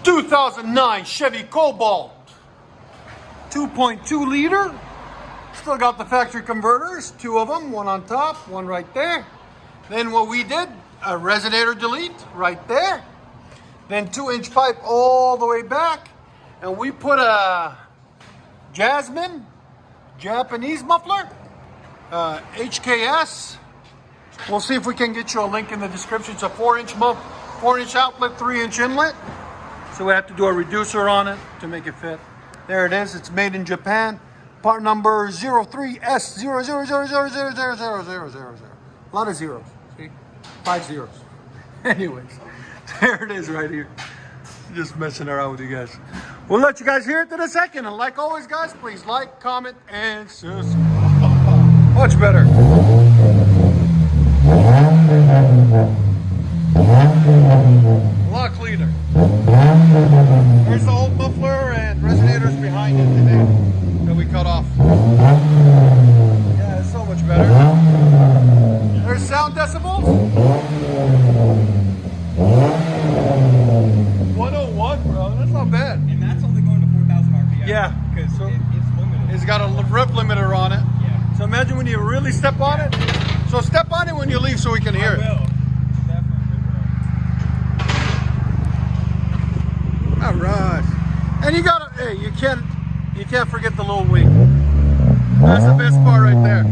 2009 Chevy Cobalt 2.2 liter. Still got the factory converters, two of them, one on top, one right there. Then what we did, a resonator delete right there. Then 2-inch pipe all the way back. And we put a Jasmine Japanese muffler, HKS. We'll see if we can get you a link in the description. It's a 4-inch outlet, 3-inch inlet. So we have to do a reducer on it to make it fit. There it is. It's made in Japan. Part number 03S0000000000. A lot of zeros. See? 5 zeros. Anyways, there it is right here. Just messing around with you guys. We'll let you guys hear it in a second. And like always, guys, please like, comment, and subscribe. Much better. A lot cleaner. Here's the old muffler and resonators behind it today that we cut off. Yeah, it's so much better. There's sound decibels. 101, bro. That's not bad. And that's only going to 4,000 RPM. Yeah. Because it's limited. It's got a rep limiter on it. Yeah. So imagine when you really step on it. So step on it when you leave so we can hear it. I will. Definitely will. All right. And you gotta, hey, you can't forget the little wing. That's the best part right there.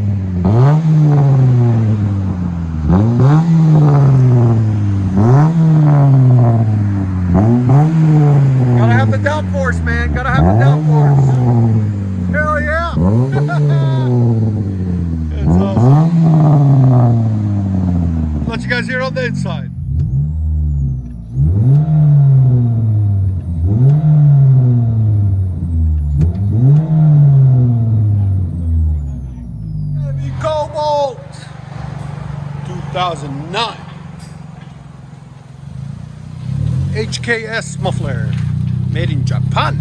Gotta have the downforce, man. Gotta have the downforce. Hell yeah. That's awesome. Let you guys hear on the inside. Chevy Cobalt 2009 HKS muffler, made in Japan.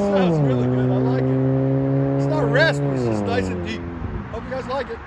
Sounds really good. I like it. It's not raspy, it's just nice and deep. Hope you guys like it.